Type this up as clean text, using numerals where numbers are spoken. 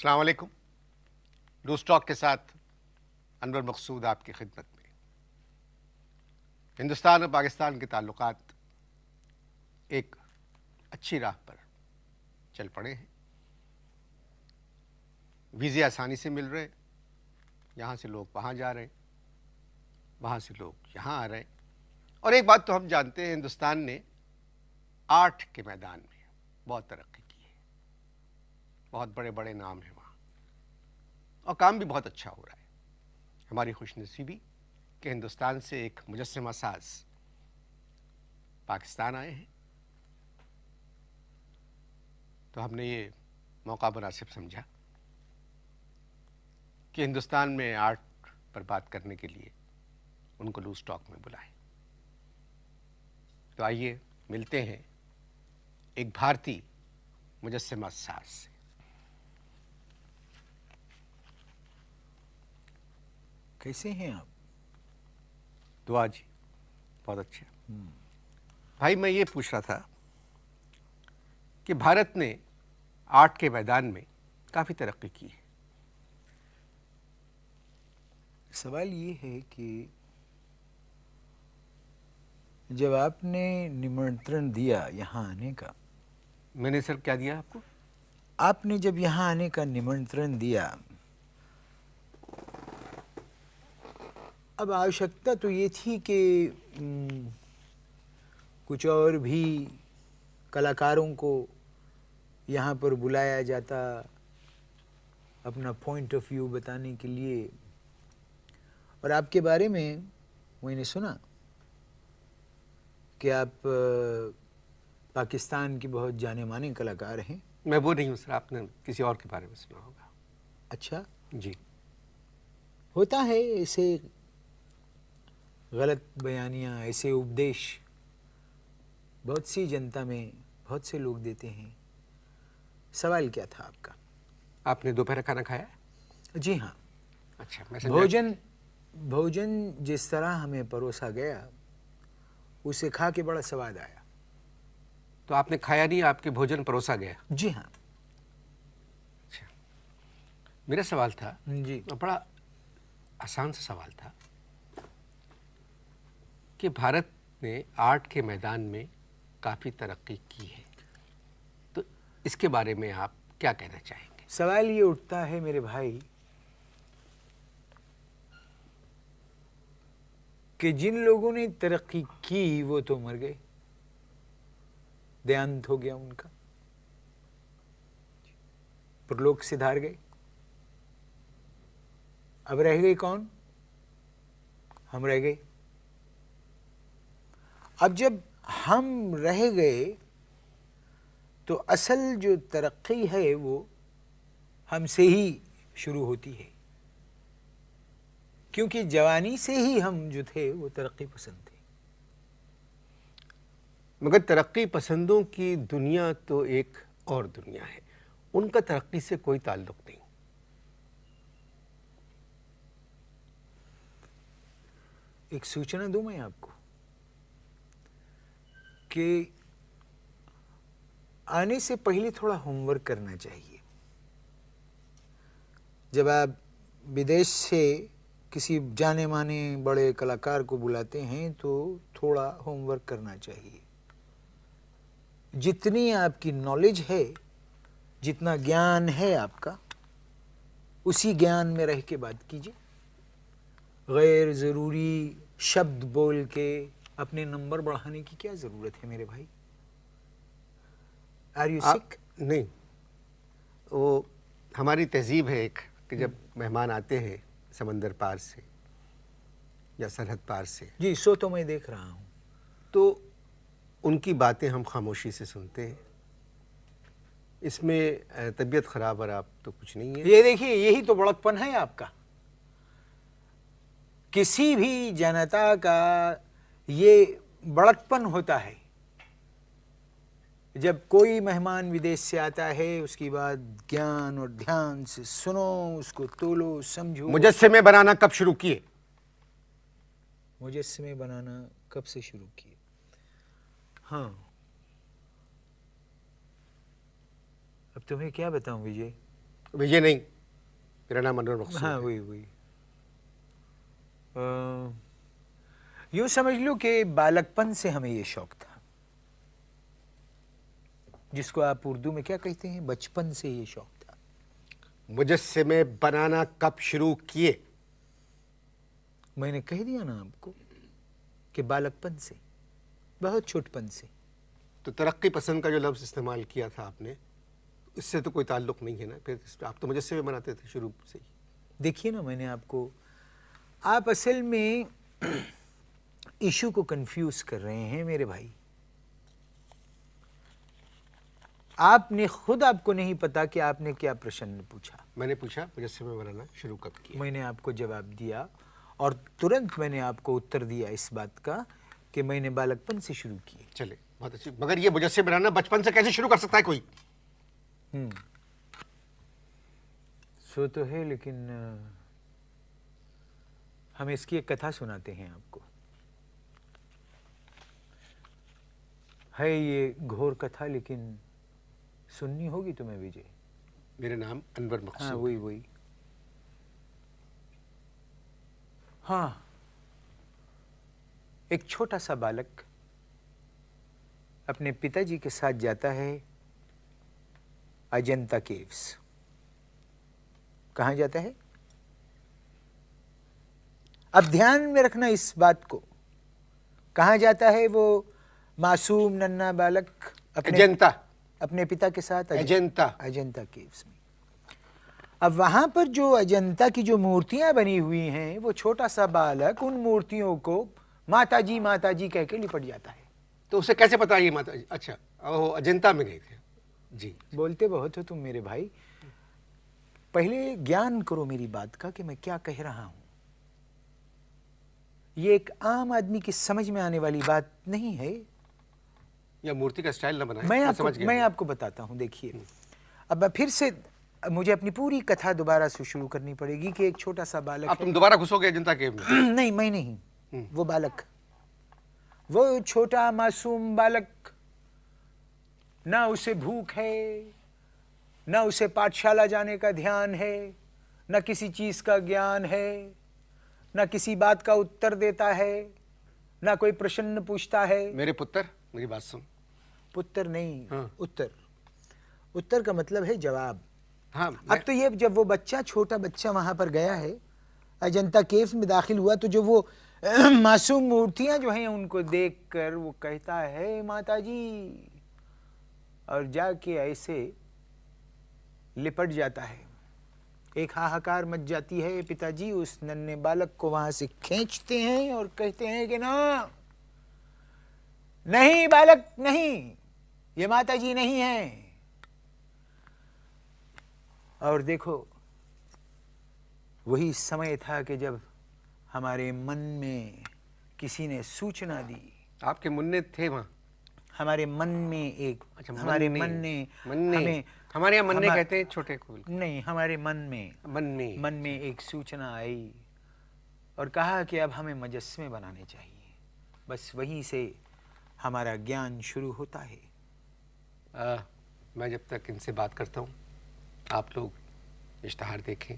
अस्सलाम वालेकुम। Loose talk के साथ अनवर मकसूद आपकी खिदमत में। हिंदुस्तान और पाकिस्तान के ताल्लुकात एक अच्छी राह पर चल पड़े हैं। वीज़े आसानी से मिल रहे, यहाँ से लोग वहाँ जा रहे हैं, वहाँ से लोग यहाँ आ रहे हैं। और एक बात तो हम जानते हैं, हिंदुस्तान ने आर्ट के मैदान में बहुत तरक्की की है, बहुत बड़े बड़े नाम हैं वहाँ, और काम भी बहुत अच्छा हो रहा है। हमारी खुशनसीबी कि हिंदुस्तान से एक मुजस्सिमा साज पाकिस्तान आए हैं, तो हमने ये मौका मुनासिब समझा कि हिंदुस्तान में आर्ट पर बात करने के लिए उनको लूज़ टॉक में बुलाएं। तो आइए मिलते हैं एक भारतीय मुजस्सिमा साज से। कैसे हैं आप? दुआ जी, बहुत अच्छे। भाई, मैं ये पूछ रहा था कि भारत ने आर्ट के मैदान में काफ़ी तरक्की की है। सवाल ये है कि जब आपने निमंत्रण दिया यहाँ आने का, मैंने सर क्या दिया आपको? आपने जब यहाँ आने का निमंत्रण दिया, अब आवश्यकता तो ये थी कि कुछ और भी कलाकारों को यहाँ पर बुलाया जाता अपना पॉइंट ऑफ व्यू बताने के लिए। और आपके बारे में मैंने सुना कि आप पाकिस्तान के बहुत जाने माने कलाकार हैं। मैं वो नहीं हूँ सर, आपने किसी और के बारे में सुना होगा। अच्छा, जी। होता है ऐसे गलत बयानियाँ, ऐसे उपदेश बहुत सी जनता में बहुत से लोग देते हैं। सवाल क्या था आपका? आपने दोपहर खाना खाया? जी हाँ। अच्छा, मैं समझा। भोजन जिस तरह हमें परोसा गया, उसे खा के बड़ा स्वाद आया। तो आपने खाया नहीं, आपके भोजन परोसा गया? जी हाँ। अच्छा, मेरा सवाल था, जी, बड़ा आसान सा सवाल था कि भारत ने आर्ट के मैदान में काफ़ी तरक्की की है, तो इसके बारे में आप क्या कहना चाहेंगे? सवाल ये उठता है मेरे भाई कि जिन लोगों ने तरक्की की वो तो मर गए, देहांत हो गया उनका, परलोक सिधार गए। अब रह गए कौन? हम रह गए। अब जब हम रह गए तो असल जो तरक्की है वो हमसे ही शुरू होती है, क्योंकि जवानी से ही हम जो थे वो तरक्की पसंद थे। मगर तरक्की पसंदों की दुनिया तो एक और दुनिया है, उनका तरक्की से कोई ताल्लुक नहीं। एक सूचना दूं मैं आपको कि आने से पहले थोड़ा होमवर्क करना चाहिए। जब आप विदेश से किसी जाने माने बड़े कलाकार को बुलाते हैं तो थोड़ा होमवर्क करना चाहिए। जितनी आपकी नॉलेज है, जितना ज्ञान है आपका, उसी ज्ञान में रह के बात कीजिए। गैर ज़रूरी शब्द बोल के अपने नंबर बढ़ाने की क्या ज़रूरत है मेरे भाई? Are you sick? नहीं, वो हमारी तहजीब है एक कि जब मेहमान आते हैं समंदर पार से या सरहद पार से, जी, सो तो मैं देख रहा हूँ, तो उनकी बातें हम खामोशी से सुनते हैं। इसमें तबीयत ख़राब और आप तो कुछ नहीं है। ये देखिए, यही तो बड़कपन है आपका। किसी भी जनता का ये बड़कपन होता है। जब कोई मेहमान विदेश से आता है, उसकी बात ज्ञान और ध्यान से सुनो, उसको तोलो, समझो। मुजस्सिमे बनाना कब शुरू किए? मुजस्सिमे बनाना कब से शुरू किए? हाँ, अब तुम्हें क्या बताऊं विजय? विजय नहीं, मेरा नाम अनवर मकसूद हाँ है। वही यूँ समझ लो कि बालकपन से हमें ये शौक था, जिसको आप उर्दू में क्या कहते हैं, बचपन से ये शौक था। मुजस्सिमे बनाना कब शुरू किए? मैंने कह दिया ना आपको कि बालकपन से, बहुत छोटपन से। तो तरक्की पसंद का जो लफ्ज़ इस्तेमाल किया था आपने, इससे तो कोई ताल्लुक नहीं है ना, फिर आप तो मुजस्सिमे बनाते थे शुरू से ही। देखिए ना, मैंने आपको, आप असल में इशू को कंफ्यूज कर रहे हैं मेरे भाई। आपने खुद, आपको नहीं पता कि आपने क्या प्रश्न पूछा। मैंने पूछा मुजस्सिमे बनाना शुरू कब किया? मैंने आपको जवाब दिया और तुरंत मैंने आपको उत्तर दिया इस बात का कि मैंने बालकपन से शुरू किए। चले, बहुत अच्छी। मगर ये मुजस्सिमे बनाना बचपन से कैसे शुरू कर सकता है कोई? सो तो है, लेकिन हम इसकी एक कथा सुनाते हैं आपको। है ये घोर कथा, लेकिन सुननी होगी तुम्हें विजय। मेरा नाम अनवर मकसूद। हाँ वही। हाँ, एक छोटा सा बालक अपने पिताजी के साथ जाता है अजंता केव्स। कहाँ जाता है? अब ध्यान में रखना इस बात को, कहाँ जाता है वो मासूम नन्हा बालक अपने पिता के साथ? अजंता केव्स में। अब वहां पर जो अजंता की जो मूर्तियां बनी हुई हैं, वो छोटा सा बालक उन मूर्तियों को माताजी कह के लिपट जाता है। तो उसे कैसे पता ये माताजी? अच्छा, वो अजंता में गए थे जी। बोलते बहुत हो तुम मेरे भाई, पहले ज्ञान करो मेरी बात का कि मैं क्या कह रहा हूं। ये एक आम आदमी की समझ में आने वाली बात नहीं है। या मूर्ति का स्टाइल ना बनाए। मैं आपको बताता हूं। देखिए, अब फिर से मुझे अपनी पूरी कथा दोबारा से शुरू करनी पड़ेगी कि एक छोटा सा बालक। अब तुम दोबारा घुसोगे अजंता केव में? नहीं, मैं नहीं, वो बालक, वो छोटा मासूम बालक, ना उसे भूख है, ना उसे पाठशाला जाने का ध्यान है, ना किसी चीज का ज्ञान है, ना किसी बात का उत्तर देता है, ना कोई प्रश्न पूछता है। मेरे पुत्र, मेरी बात सुन। पुत्र नहीं, हाँ। उत्तर का मतलब है जवाब। हाँ, अब तो ये, जब वो बच्चा, छोटा बच्चा वहां पर गया है, अजंता केव्स में दाखिल हुआ, तो जो वो मासूम मूर्तियां जो हैं उनको देखकर वो कहता है माताजी, और जाके ऐसे लिपट जाता है। एक हाहाकार मच जाती है। पिताजी उस नन्हे बालक को वहां से खींचते हैं और कहते हैं कि ना, नहीं बालक नहीं, ये माताजी नहीं है। और देखो, वही समय था कि जब हमारे मन में किसी ने सूचना दी। आपके मुन्ने थे वहां? हमारे मन में एक, अच्छा, हमारे मन ने हमें, हमारे यहाँ मन्ने कहते हैं छोटे को। नहीं, हमारे मन में एक सूचना आई और कहा कि अब हमें मुजस्समे बनाने चाहिए। बस वहीं से हमारा ज्ञान शुरू होता है। मैं जब तक इनसे बात करता हूँ, आप लोग इश्तहार देखें।